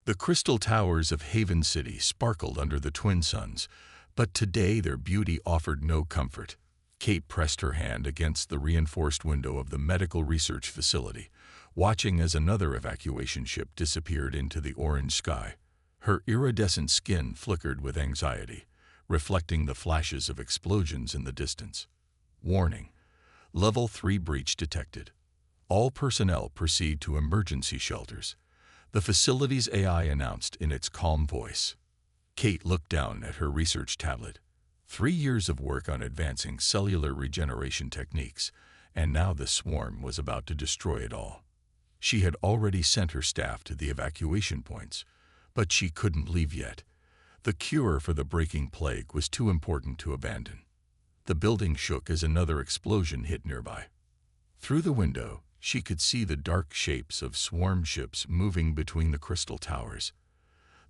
The crystal towers of Haven City sparkled under the twin suns, but today their beauty offered no comfort. Kate pressed her hand against the reinforced window of the medical research facility, watching as another evacuation ship disappeared into the orange sky. Her iridescent skin flickered with anxiety, reflecting the flashes of explosions in the distance. Warning: Level 3 breach detected. All personnel proceed to emergency shelters, the facility's AI announced in its calm voice. Kate looked down at her research tablet. 3 years of work on advancing cellular regeneration techniques, and now the swarm was about to destroy it all. She had already sent her staff to the evacuation points, but she couldn't leave yet. The cure for the breaking plague was too important to abandon. The building shook as another explosion hit nearby. Through the window, she could see the dark shapes of swarm ships moving between the crystal towers.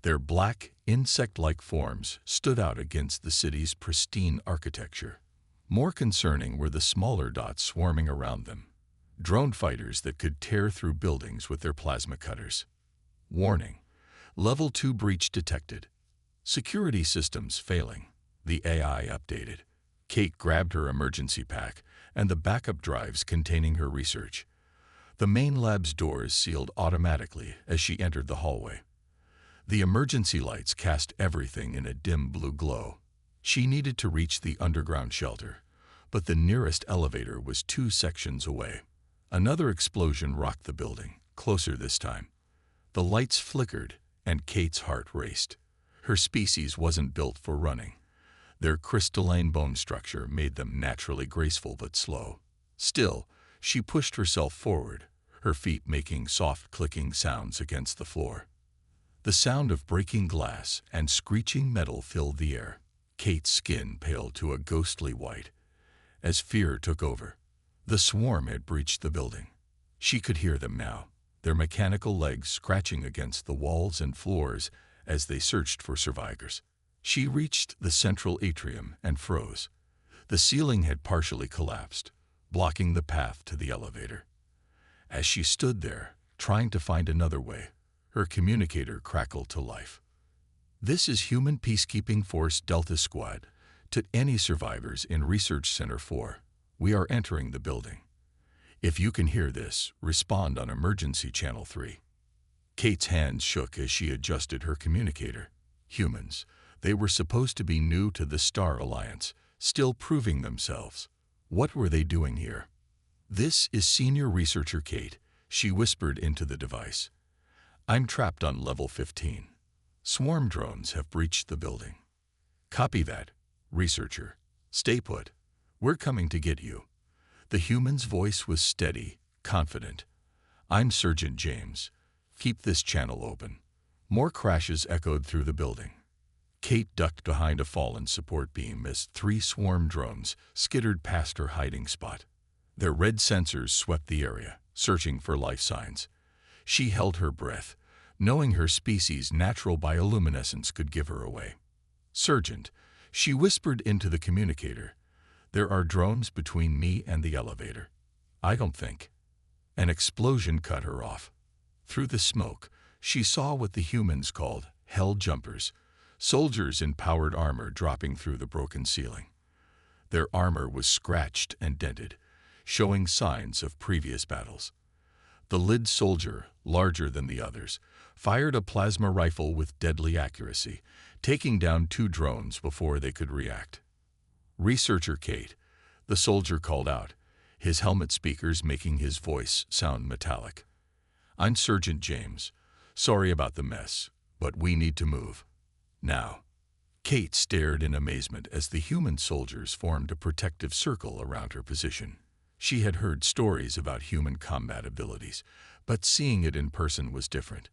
Their black, insect-like forms stood out against the city's pristine architecture. More concerning were the smaller dots swarming around them, drone fighters that could tear through buildings with their plasma cutters. Warning: Level 2 breach detected. Security systems failing. The AI updated. Kate grabbed her emergency pack and the backup drives containing her research. The main lab's doors sealed automatically as she entered the hallway. The emergency lights cast everything in a dim blue glow. She needed to reach the underground shelter, but the nearest elevator was 2 sections away. Another explosion rocked the building, closer this time. The lights flickered, and Kate's heart raced. Her species wasn't built for running. Their crystalline bone structure made them naturally graceful but slow. Still, she pushed herself forward, her feet making soft clicking sounds against the floor. The sound of breaking glass and screeching metal filled the air. Kate's skin paled to a ghostly white. As fear took over, the swarm had breached the building. She could hear them now, their mechanical legs scratching against the walls and floors as they searched for survivors. She reached the central atrium and froze. The ceiling had partially collapsed, blocking the path to the elevator. As she stood there, trying to find another way, her communicator crackled to life. "This is Human Peacekeeping Force Delta Squad. To any survivors in Research Center 4, we are entering the building. If you can hear this, respond on Emergency Channel 3. Kate's hands shook as she adjusted her communicator. Humans. They were supposed to be new to the Star Alliance, still proving themselves. What were they doing here? "This is Senior Researcher Kate," she whispered into the device. "I'm trapped on Level 15. Swarm drones have breached the building." "Copy that, Researcher. Stay put. We're coming to get you." The human's voice was steady, confident. "I'm Surgeon James. Keep this channel open." More crashes echoed through the building. Kate ducked behind a fallen support beam as 3 swarm drones skittered past her hiding spot. Their red sensors swept the area, searching for life signs. She held her breath, knowing her species' natural bioluminescence could give her away. "Sergeant," she whispered into the communicator, "there are drones between me and the elevator." "I don't think." An explosion cut her off. Through the smoke, she saw what the humans called hell jumpers, soldiers in powered armor dropping through the broken ceiling. Their armor was scratched and dented, showing signs of previous battles. The lead soldier, larger than the others, fired a plasma rifle with deadly accuracy, taking down 2 drones before they could react. "Researcher Kate," the soldier called out, his helmet speakers making his voice sound metallic. "I'm Sergeant James. Sorry about the mess, but we need to move. Now." Kate stared in amazement as the human soldiers formed a protective circle around her position. She had heard stories about human combat abilities, but seeing it in person was different.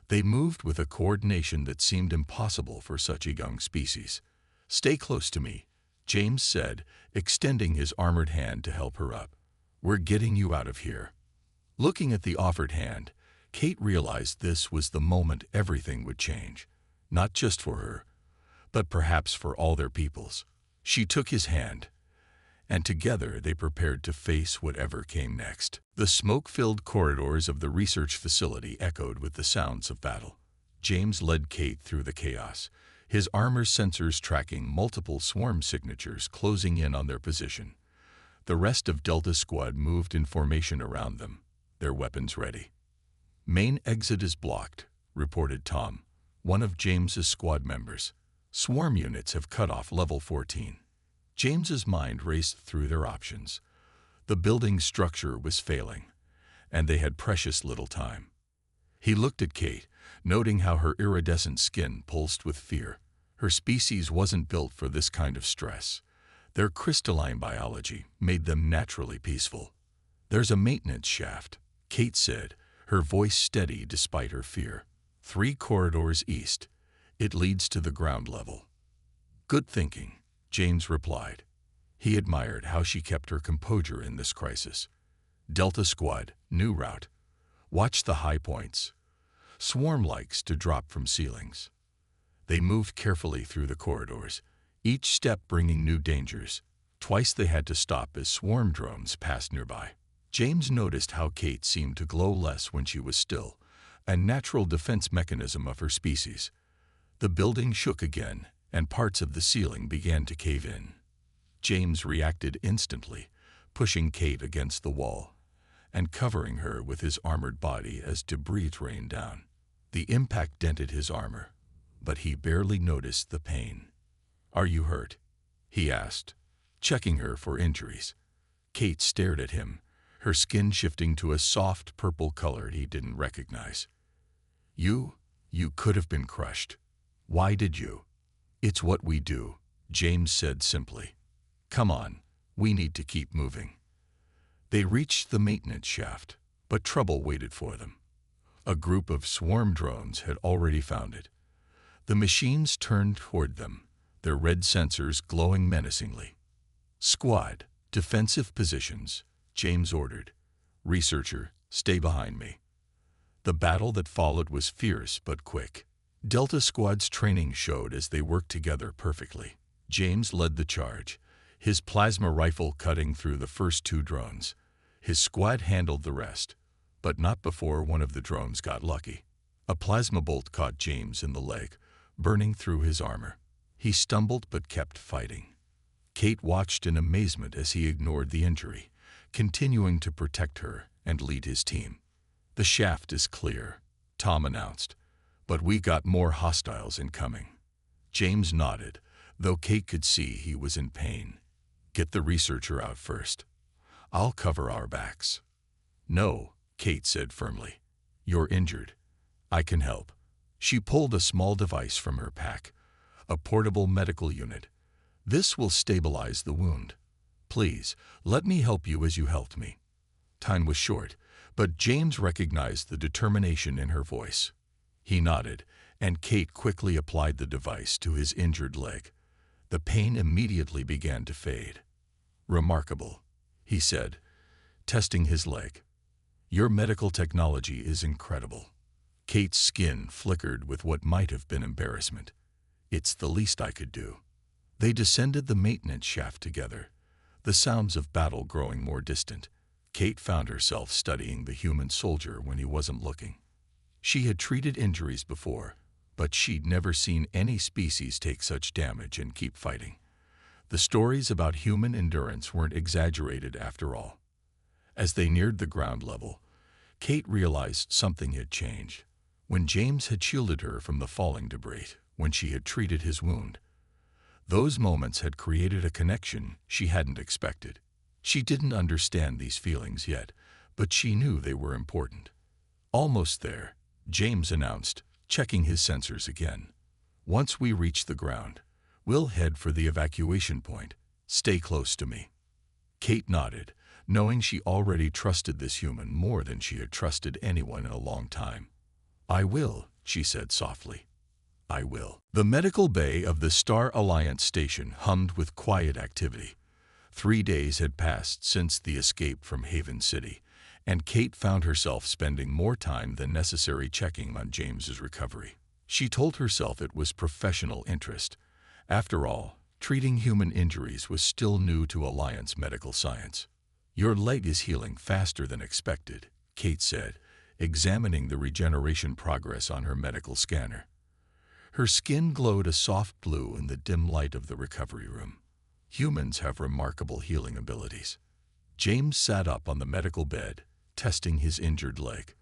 They moved with a coordination that seemed impossible for such a young species. "Stay close to me," James said, extending his armored hand to help her up. "We're getting you out of here." Looking at the offered hand, Kate realized this was the moment everything would change. Not just for her, but perhaps for all their peoples. She took his hand, and together they prepared to face whatever came next. The smoke-filled corridors of the research facility echoed with the sounds of battle. James led Kate through the chaos, his armor's sensors tracking multiple swarm signatures closing in on their position. The rest of Delta's squad moved in formation around them, their weapons ready. "Main exit is blocked," reported Tom, one of James's squad members. "Swarm units have cut off level 14. James's mind raced through their options. The building structure was failing, and they had precious little time. He looked at Kate, noting how her iridescent skin pulsed with fear. Her species wasn't built for this kind of stress. Their crystalline biology made them naturally peaceful. "There's a maintenance shaft," Kate said, her voice steady despite her fear. 3 corridors east. It leads to the ground level." "Good thinking," James replied. He admired how she kept her composure in this crisis. "Delta Squad, new route. Watch the high points. Swarm likes to drop from ceilings." They moved carefully through the corridors, each step bringing new dangers. Twice they had to stop as swarm drones passed nearby. James noticed how Kate seemed to glow less when she was still, a natural defense mechanism of her species. The building shook again, and parts of the ceiling began to cave in. James reacted instantly, pushing Kate against the wall and covering her with his armored body as debris rained down. The impact dented his armor, but he barely noticed the pain. "Are you hurt?" he asked, checking her for injuries. Kate stared at him, her skin shifting to a soft purple color he didn't recognize. You could have been crushed. Why did you?" "It's what we do," James said simply. "Come on, we need to keep moving." They reached the maintenance shaft, but trouble waited for them. A group of swarm drones had already found it. The machines turned toward them, their red sensors glowing menacingly. "Squad, defensive positions," James ordered. "Researcher, stay behind me." The battle that followed was fierce but quick. Delta Squad's training showed as they worked together perfectly. James led the charge, his plasma rifle cutting through the first 2 drones. His squad handled the rest, but not before one of the drones got lucky. A plasma bolt caught James in the leg, burning through his armor. He stumbled but kept fighting. Kate watched in amazement as he ignored the injury, continuing to protect her and lead his team. "The shaft is clear," Tom announced, "but we got more hostiles incoming." James nodded, though Kate could see he was in pain. "Get the researcher out first. I'll cover our backs." "No," Kate said firmly. "You're injured. I can help." She pulled a small device from her pack, a portable medical unit. "This will stabilize the wound. Please, let me help you as you helped me." Time was short, but James recognized the determination in her voice. He nodded, and Kate quickly applied the device to his injured leg. The pain immediately began to fade. "Remarkable," he said, testing his leg. "Your medical technology is incredible." Kate's skin flickered with what might have been embarrassment. "It's the least I could do." They descended the maintenance shaft together, the sounds of battle growing more distant. Kate found herself studying the human soldier when he wasn't looking. She had treated injuries before, but she'd never seen any species take such damage and keep fighting. The stories about human endurance weren't exaggerated after all. As they neared the ground level, Kate realized something had changed. When James had shielded her from the falling debris, when she had treated his wound, those moments had created a connection she hadn't expected. She didn't understand these feelings yet, but she knew they were important. "Almost there," James announced, checking his sensors again. "Once we reach the ground, we'll head for the evacuation point. Stay close to me." Kate nodded, knowing she already trusted this human more than she had trusted anyone in a long time. "I will," she said softly. "I will." The medical bay of the Star Alliance station hummed with quiet activity. 3 days had passed since the escape from Haven City, and Kate found herself spending more time than necessary checking on James's recovery. She told herself it was professional interest. After all, treating human injuries was still new to Alliance medical science. "Your leg is healing faster than expected," Kate said, examining the regeneration progress on her medical scanner. Her skin glowed a soft blue in the dim light of the recovery room. Humans have remarkable healing abilities. James sat up on the medical bed, testing his injured leg.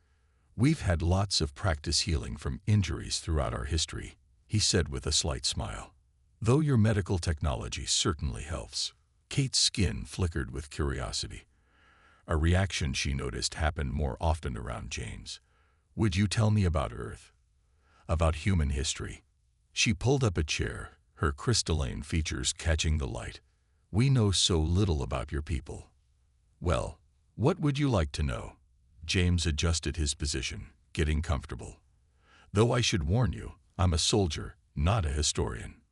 "We've had lots of practice healing from injuries throughout our history," he said with a slight smile. "Though your medical technology certainly helps." Kate's skin flickered with curiosity. A reaction she noticed happened more often around James. "Would you tell me about Earth? About human history?" She pulled up a chair, her crystalline features catching the light. "We know so little about your people." "Well, what would you like to know?" James adjusted his position, getting comfortable. "Though I should warn you, I'm a soldier, not a historian."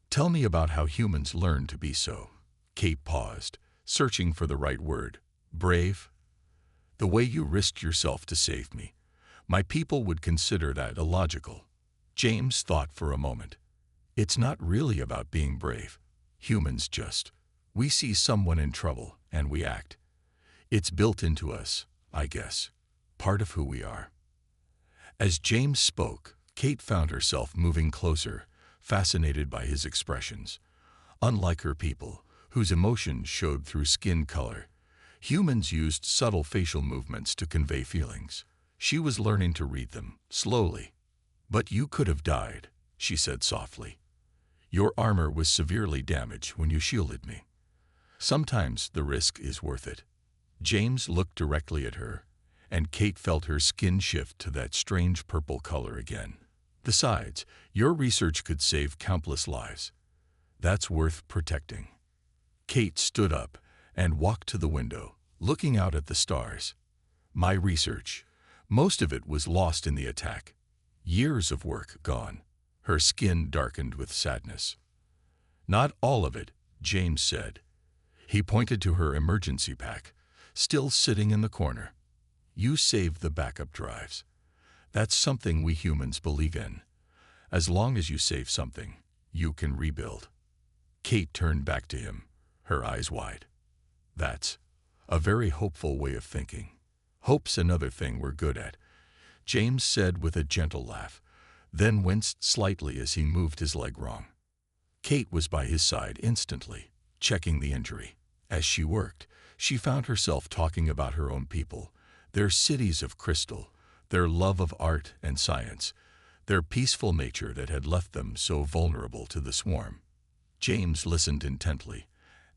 "Tell me about how humans learn to be so." Kate paused, searching for the right word. "Brave?" "The way you risked yourself to save me. My people would consider that illogical." James thought for a moment. "It's not really about being brave. Humans just. We see someone in trouble, and we act. It's built into us, I guess. Part of who we are." As James spoke, Kate found herself moving closer, fascinated by his expressions. Unlike her people, whose emotions showed through skin color, humans used subtle facial movements to convey feelings. She was learning to read them, slowly. "But you could have died," she said softly. "Your armor was severely damaged when you shielded me. Sometimes the risk is worth it." James looked directly at her, and Kate felt her skin shift to that strange purple color again. "Besides, your research could save countless lives. That's worth protecting." Kate stood up and walked to the window, looking out at the stars. "My research, most of it was lost in the attack. Years of work gone." Her skin darkened with sadness. "Not all of it," James said. He pointed to her emergency pack, still sitting in the corner. "You saved the backup drives. That's something we humans believe in. As long as you save something, you can rebuild." Kate turned back to him, her eyes wide. "That's a very hopeful way of thinking." "Hope's another thing we're good at," James said with a gentle laugh, then winced slightly as he moved his leg wrong. Kate was by his side instantly, checking the injury. As she worked, she found herself talking about her own people, their cities of crystal, their love of art and science, their peaceful nature that had left them so vulnerable to the swarm. James listened intently,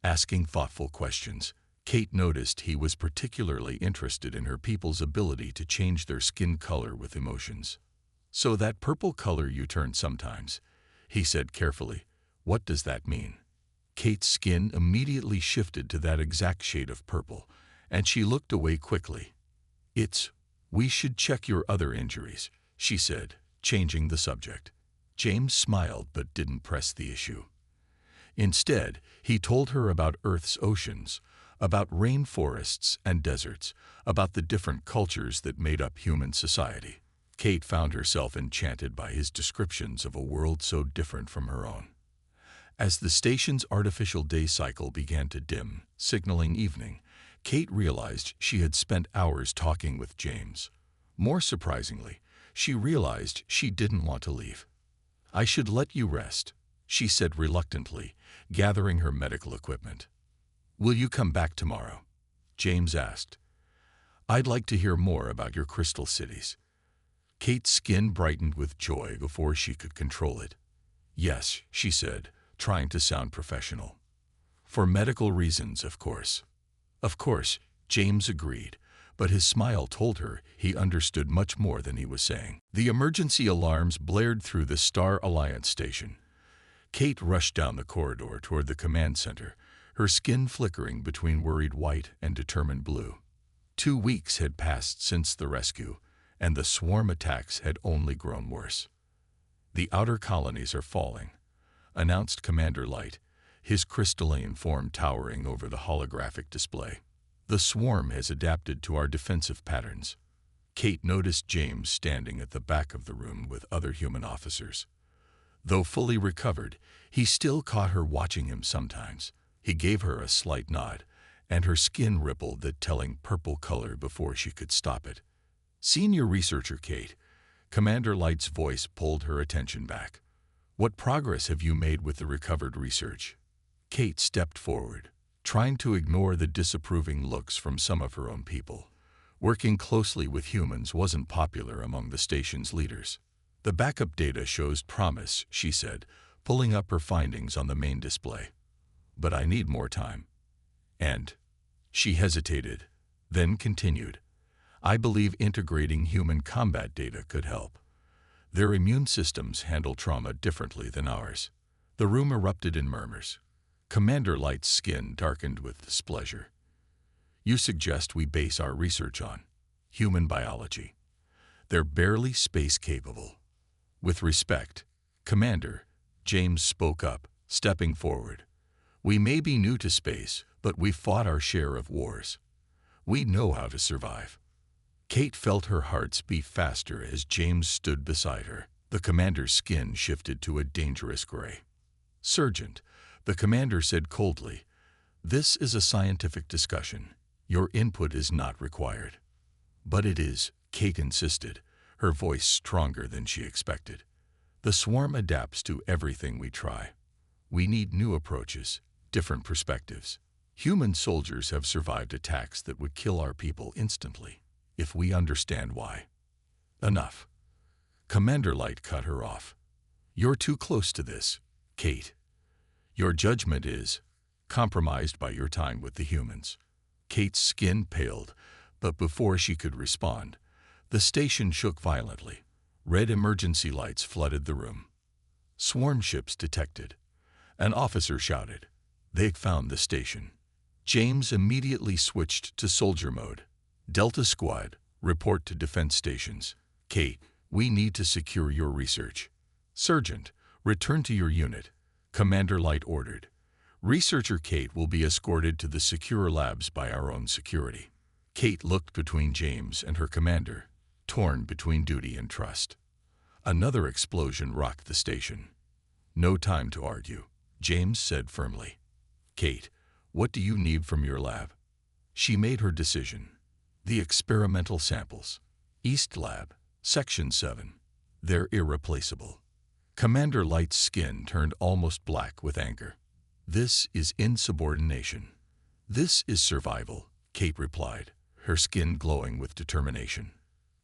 asking thoughtful questions. Kate noticed he was particularly interested in her people's ability to change their skin color with emotions. "So that purple color you turn sometimes," he said carefully. "What does that mean?" Kate's skin immediately shifted to that exact shade of purple, and she looked away quickly. "We should check your other injuries," she said, changing the subject. James smiled but didn't press the issue. Instead, he told her about Earth's oceans, about rainforests and deserts, about the different cultures that made up human society. Kate found herself enchanted by his descriptions of a world so different from her own. As the station's artificial day cycle began to dim, signaling evening, Kate realized she had spent hours talking with James. More surprisingly, she realized she didn't want to leave. "I should let you rest," she said reluctantly, gathering her medical equipment. "Will you come back tomorrow?" James asked. "I'd like to hear more about your crystal cities." Kate's skin brightened with joy before she could control it. "Yes," she said, trying to sound professional. "For medical reasons, of course." "Of course," James agreed, but his smile told her he understood much more than he was saying. The emergency alarms blared through the Star Alliance station. Kate rushed down the corridor toward the command center, her skin flickering between worried white and determined blue. 2 weeks had passed since the rescue, and the swarm attacks had only grown worse. "The outer colonies are falling," announced Commander Light, his crystalline form towering over the holographic display. "The swarm has adapted to our defensive patterns." Kate noticed James standing at the back of the room with other human officers. Though fully recovered, he still caught her watching him sometimes. He gave her a slight nod, and her skin rippled that telling purple color before she could stop it. Senior researcher Kate, Commander Light's voice pulled her attention back. What progress have you made with the recovered research? Kate stepped forward, trying to ignore the disapproving looks from some of her own people. Working closely with humans wasn't popular among the station's leaders. The backup data shows promise, she said, pulling up her findings on the main display. But I need more time. And she hesitated, then continued. I believe integrating human combat data could help. Their immune systems handle trauma differently than ours. The room erupted in murmurs. Commander Light's skin darkened with displeasure. You suggest we base our research on human biology. They're barely space-capable. With respect, Commander, James spoke up, stepping forward. We may be new to space, but we've fought our share of wars. We know how to survive. Kate felt her heart beat faster as James stood beside her. The commander's skin shifted to a dangerous gray. Sergeant, the commander said coldly, this is a scientific discussion. Your input is not required. But it is, Kate insisted, her voice stronger than she expected. The swarm adapts to everything we try. We need new approaches, different perspectives. Human soldiers have survived attacks that would kill our people instantly, if we understand why. Enough. Commander Light cut her off. You're too close to this, Kate. Your judgment is compromised by your time with the humans. Kate's skin paled, but before she could respond, the station shook violently. Red emergency lights flooded the room. Swarm ships detected. An officer shouted. They'd found the station. James immediately switched to soldier mode. Delta Squad, report to defense stations. Kate, we need to secure your research. Sergeant, return to your unit. Commander Light ordered. Researcher Kate will be escorted to the secure labs by our own security. Kate looked between James and her commander, torn between duty and trust. Another explosion rocked the station. No time to argue, James said firmly. Kate, what do you need from your lab? She made her decision. The experimental samples. East Lab, Section 7. They're irreplaceable. Commander Light's skin turned almost black with anger. This is insubordination. This is survival, Kate replied, her skin glowing with determination.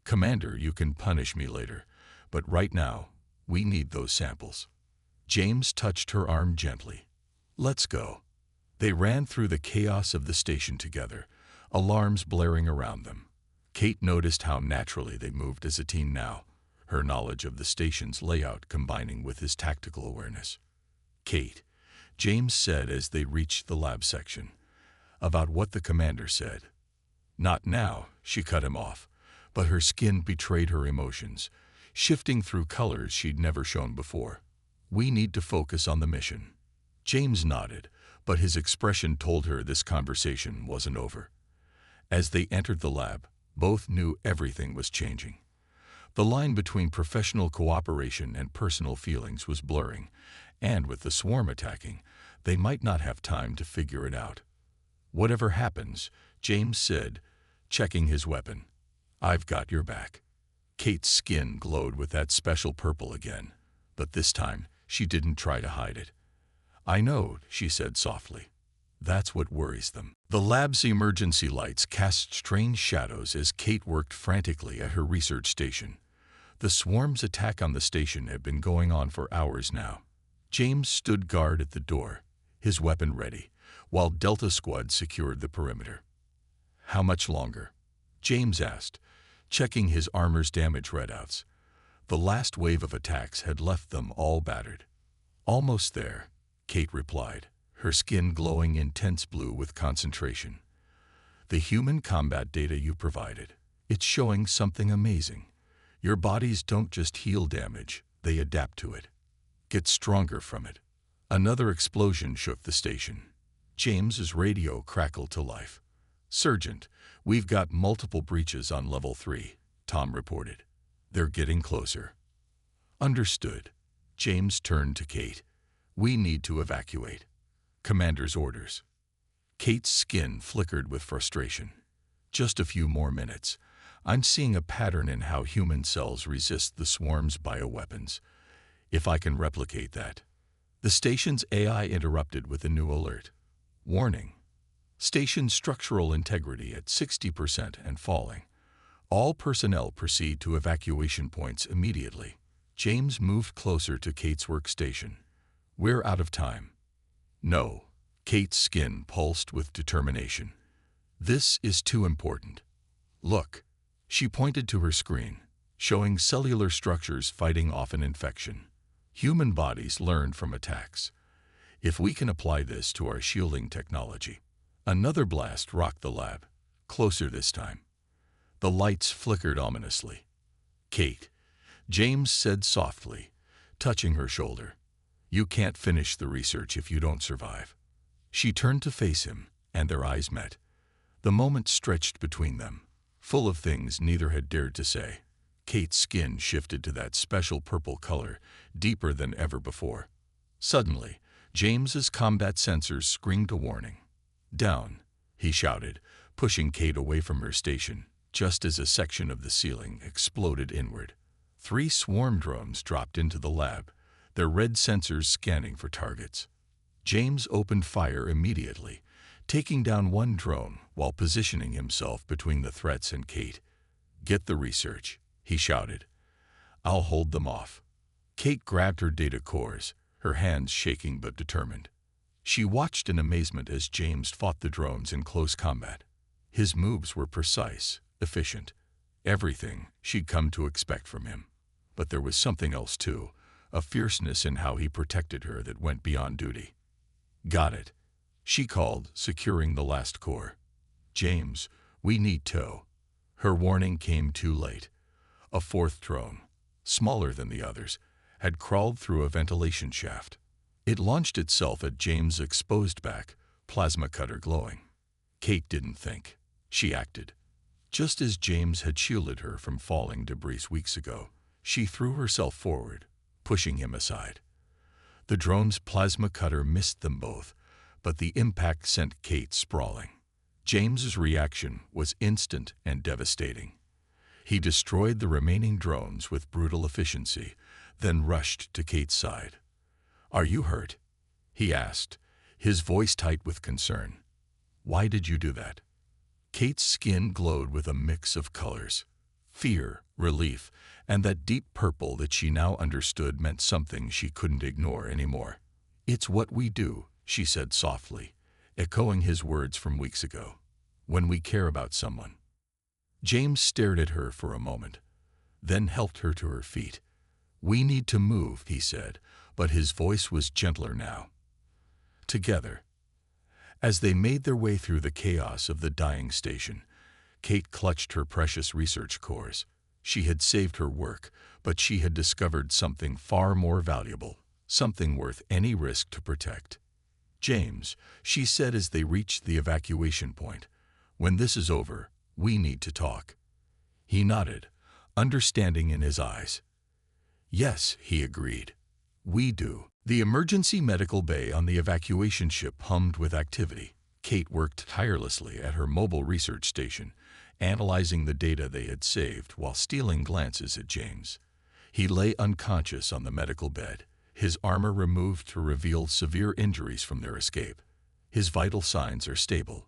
Commander, you can punish me later, but right now, we need those samples. James touched her arm gently. Let's go. They ran through the chaos of the station together, alarms blaring around them. Kate noticed how naturally they moved as a team now, her knowledge of the station's layout combining with his tactical awareness. Kate, James said as they reached the lab section. About what the commander said. Not now, she cut him off, but her skin betrayed her emotions, shifting through colors she'd never shown before. We need to focus on the mission. James nodded, but his expression told her this conversation wasn't over. As they entered the lab, both knew everything was changing. The line between professional cooperation and personal feelings was blurring, and with the swarm attacking, they might not have time to figure it out. Whatever happens, James said, checking his weapon, I've got your back. Kate's skin glowed with that special purple again, but this time she didn't try to hide it. I know, she said softly. That's what worries them. The lab's emergency lights cast strange shadows as Kate worked frantically at her research station. The swarm's attack on the station had been going on for hours now. James stood guard at the door, his weapon ready, while Delta Squad secured the perimeter. How much longer? James asked, checking his armor's damage readouts. The last wave of attacks had left them all battered. Almost there, Kate replied, her skin glowing intense blue with concentration. The human combat data you provided, it's showing something amazing. Your bodies don't just heal damage, they adapt to it. Get stronger from it. Another explosion shook the station. James's radio crackled to life. Sergeant, we've got multiple breaches on level 3, Tom reported. They're getting closer. Understood. James turned to Kate. We need to evacuate. Commander's orders. Kate's skin flickered with frustration. Just a few more minutes. I'm seeing a pattern in how human cells resist the swarm's bioweapons. If I can replicate that. The station's AI interrupted with a new alert. Warning. Station structural integrity at 60% and falling. All personnel proceed to evacuation points immediately. James moved closer to Kate's workstation. We're out of time. No. Kate's skin pulsed with determination. This is too important. Look. She pointed to her screen, showing cellular structures fighting off an infection. Human bodies learn from attacks. If we can apply this to our shielding technology. Another blast rocked the lab, closer this time. The lights flickered ominously. Kate, James said softly, touching her shoulder. You can't finish the research if you don't survive. She turned to face him, and their eyes met. The moment stretched between them, full of things neither had dared to say. Kate's skin shifted to that special purple color, deeper than ever before. Suddenly, James's combat sensors screamed a warning. Down, he shouted, pushing Kate away from her station, just as a section of the ceiling exploded inward. 3 swarm drones dropped into the lab, their red sensors scanning for targets. James opened fire immediately, taking down one drone while positioning himself between the threats and Kate. Get the research, he shouted. I'll hold them off. Kate grabbed her data cores, her hands shaking but determined. She watched in amazement as James fought the drones in close combat. His moves were precise, efficient, everything she'd come to expect from him. But there was something else too, a fierceness in how he protected her that went beyond duty. Got it, she called, securing the last core. James, we need tow. Her warning came too late. A 4th drone, smaller than the others, had crawled through a ventilation shaft. It launched itself at James' exposed back, plasma cutter glowing. Kate didn't think. She acted. Just as James had shielded her from falling debris weeks ago, she threw herself forward, pushing him aside. The drone's plasma cutter missed them both, but the impact sent Kate sprawling. James's reaction was instant and devastating. He destroyed the remaining drones with brutal efficiency, then rushed to Kate's side. Are you hurt? He asked, his voice tight with concern. Why did you do that? Kate's skin glowed with a mix of colors. Fear, relief, and that deep purple that she now understood meant something she couldn't ignore anymore. It's what we do, she said softly, echoing his words from weeks ago. When we care about someone. James stared at her for a moment, then helped her to her feet. We need to move, he said, but his voice was gentler now. Together. As they made their way through the chaos of the dying station, Kate clutched her precious research cores. She had saved her work, but she had discovered something far more valuable, something worth any risk to protect. James, she said as they reached the evacuation point, when this is over, we need to talk. He nodded, understanding in his eyes. Yes, he agreed. We do. The emergency medical bay on the evacuation ship hummed with activity. Kate worked tirelessly at her mobile research station, analyzing the data they had saved while stealing glances at James. He lay unconscious on the medical bed, his armor removed to reveal severe injuries from their escape. His vital signs are stable,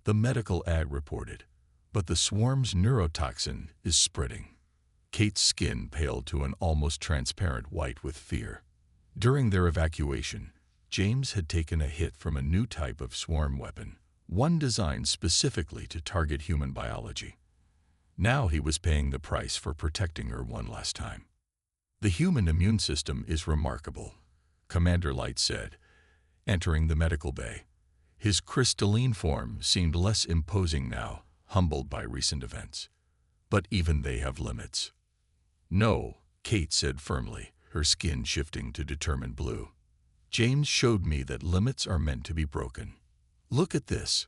the medical ad reported, but the swarm's neurotoxin is spreading. Kate's skin paled to an almost transparent white with fear. During their evacuation, James had taken a hit from a new type of swarm weapon, one designed specifically to target human biology. Now he was paying the price for protecting her one last time. The human immune system is remarkable, Commander Light said, entering the medical bay. His crystalline form seemed less imposing now, humbled by recent events. But even they have limits. No, Kate said firmly, her skin shifting to determined blue. James showed me that limits are meant to be broken. Look at this.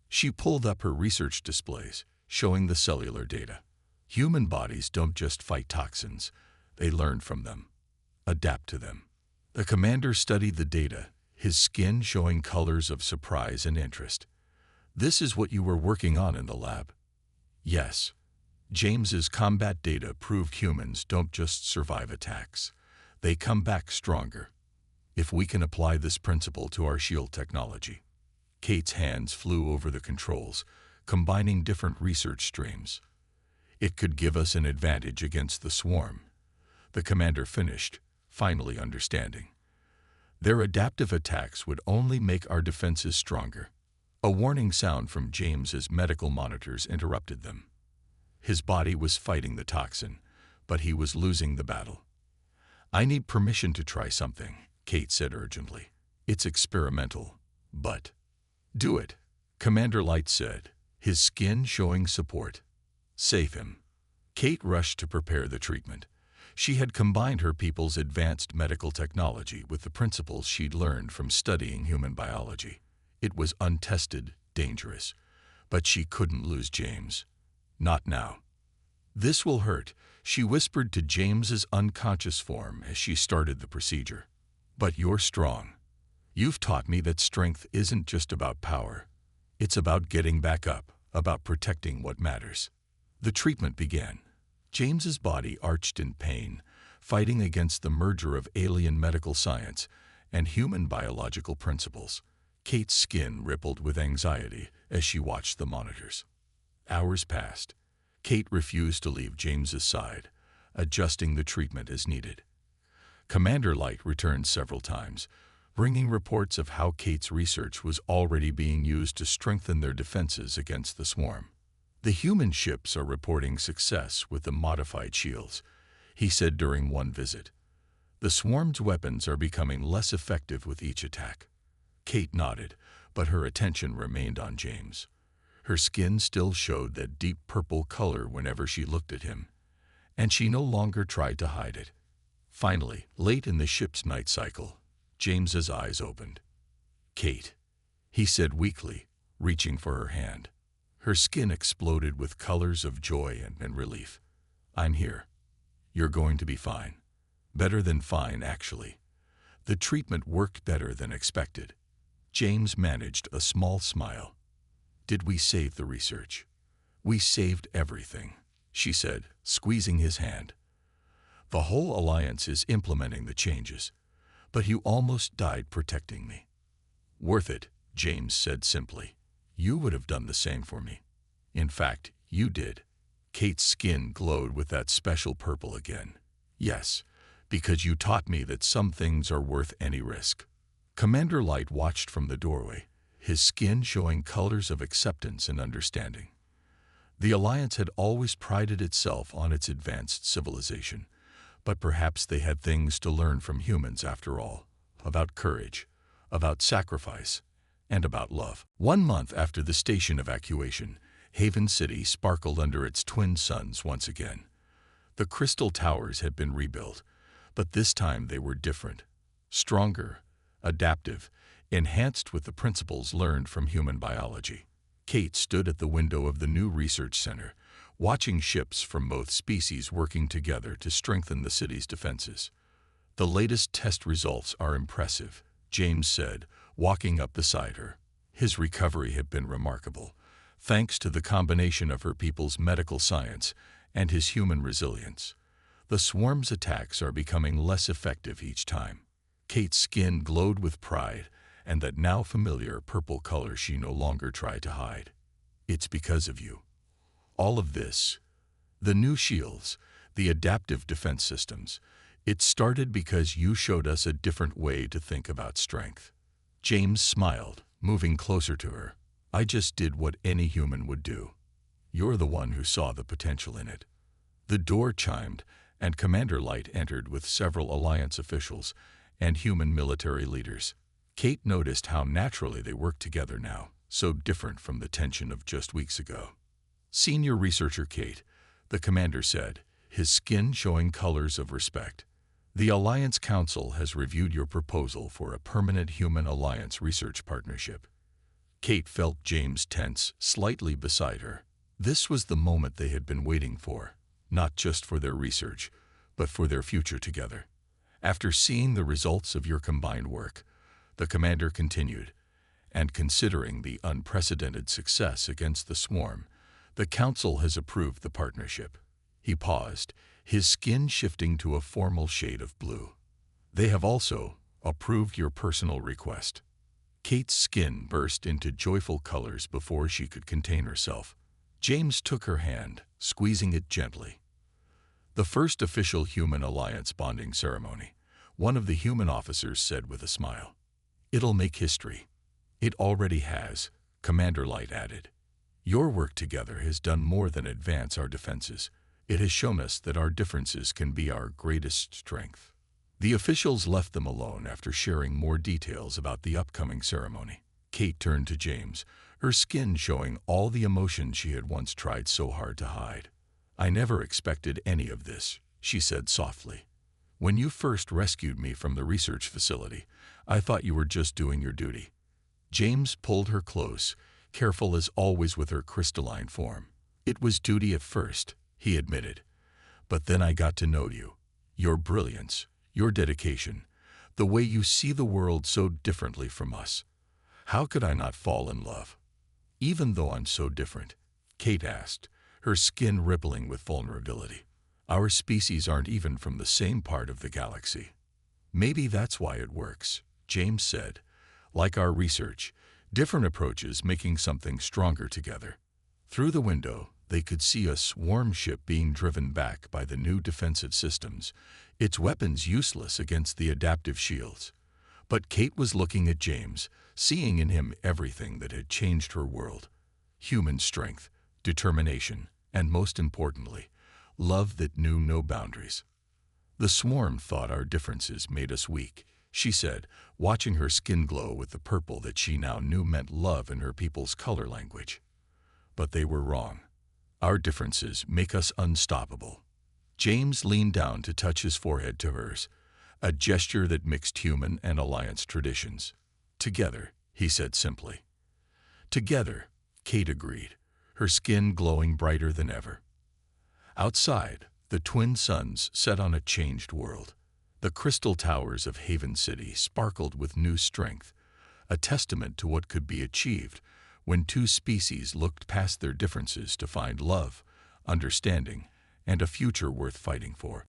She pulled up her research displays, showing the cellular data. Human bodies don't just fight toxins, they learn from them, adapt to them. The commander studied the data, his skin showing colors of surprise and interest. This is what you were working on in the lab? Yes. James's combat data proved humans don't just survive attacks. They come back stronger. If we can apply this principle to our shield technology. Kate's hands flew over the controls, combining different research streams. It could give us an advantage against the swarm. The commander finished, finally understanding. Their adaptive attacks would only make our defenses stronger. A warning sound from James's medical monitors interrupted them. His body was fighting the toxin, but he was losing the battle. "I need permission to try something," Kate said urgently. "It's experimental, but—" "Do it," Commander Light said, his skin showing support. "Save him." Kate rushed to prepare the treatment. She had combined her people's advanced medical technology with the principles she'd learned from studying human biology. It was untested, dangerous, but she couldn't lose James. Not now. "This will hurt," she whispered to James's unconscious form as she started the procedure. "But you're strong. You've taught me that strength isn't just about power. It's about getting back up, about protecting what matters." The treatment began. James's body arched in pain, fighting against the merger of alien medical science and human biological principles. Kate's skin rippled with anxiety as she watched the monitors. Hours passed. Kate refused to leave James's side, adjusting the treatment as needed. Commander Light returned several times, bringing reports of how Kate's research was already being used to strengthen their defenses against the swarm. "The human ships are reporting success with the modified shields," he said during one visit. "The swarm's weapons are becoming less effective with each attack." Kate nodded, but her attention remained on James. Her skin still showed that deep purple color whenever she looked at him, and she no longer tried to hide it. Finally, late in the ship's night cycle, James's eyes opened. "Kate," he said weakly, reaching for her hand. Her skin exploded with colors of joy and relief. "I'm here. You're going to be fine. Better than fine, actually." The treatment worked better than expected. James managed a small smile. "Did we save the research?" "We saved everything," she said, squeezing his hand. "The whole Alliance is implementing the changes, but you almost died protecting me." "Worth it," James said simply. "You would have done the same for me. In fact, you did." Kate's skin glowed with that special purple again. "Yes, because you taught me that some things are worth any risk." Commander Light watched from the doorway, his skin showing colors of acceptance and understanding. The Alliance had always prided itself on its advanced civilization, but perhaps they had things to learn from humans after all, about courage, about sacrifice, and about love. 1 month after the station evacuation, Haven City sparkled under its twin suns once again. The crystal towers had been rebuilt, but this time they were different, stronger, adaptive, enhanced with the principles learned from human biology. Kate stood at the window of the new research center, watching ships from both species working together to strengthen the city's defenses. "The latest test results are impressive," James said, walking up beside her. His recovery had been remarkable, thanks to the combination of her people's medical science and his human resilience. "The swarm's attacks are becoming less effective each time." Kate's skin glowed with pride, and that now familiar purple color she no longer tried to hide. "It's because of you. All of this, the new shields, the adaptive defense systems, it started because you showed us a different way to think about strength." James smiled, moving closer to her. "I just did what any human would do. You're the one who saw the potential in it." The door chimed, and Commander Light entered with several Alliance officials and human military leaders. Kate noticed how naturally they worked together now, so different from the tension of just weeks ago. "Senior Researcher Kate," the commander said, his skin showing colors of respect. "The Alliance Council has reviewed your proposal for a permanent Human-Alliance research partnership." Kate felt James tense, slightly beside her. This was the moment they had been waiting for, not just for their research, but for their future together. "After seeing the results of your combined work," the commander continued, "and considering the unprecedented success against the swarm, The council has approved the partnership. He paused, his skin shifting to a formal shade of blue. They have also approved your personal request. Kate's skin burst into joyful colors before she could contain herself. James took her hand, squeezing it gently. The first official human alliance bonding ceremony, one of the human officers said with a smile. It'll make history. It already has, Commander Light added. Your work together has done more than advance our defenses. It has shown us that our differences can be our greatest strength. The officials left them alone after sharing more details about the upcoming ceremony. Kate turned to James, her skin showing all the emotion she had once tried so hard to hide. I never expected any of this, she said softly. When you first rescued me from the research facility, I thought you were just doing your duty. James pulled her close, careful as always with her crystalline form. It was duty at first, he admitted. But then I got to know you. Your brilliance, your dedication, the way you see the world so differently from us. How could I not fall in love? Even though I'm so different, Kate asked, her skin rippling with vulnerability. Our species aren't even from the same part of the galaxy. Maybe that's why it works, James said. Like our research, different approaches making something stronger together. Through the window, they could see a swarm ship being driven back by the new defensive systems, its weapons useless against the adaptive shields. But Kate was looking at James, seeing in him everything that had changed her world. Human strength, determination, and most importantly, love that knew no boundaries. The swarm thought our differences made us weak, she said, watching her skin glow with the purple that she now knew meant love in her people's color language. But they were wrong. Our differences make us unstoppable. James leaned down to touch his forehead to hers, a gesture that mixed human and alliance traditions. Together, he said simply. Together, Kate agreed, her skin glowing brighter than ever. Outside, the twin suns set on a changed world. The crystal towers of Haven City sparkled with new strength, a testament to what could be achieved when two species looked past their differences to find love, understanding, and a future worth fighting for.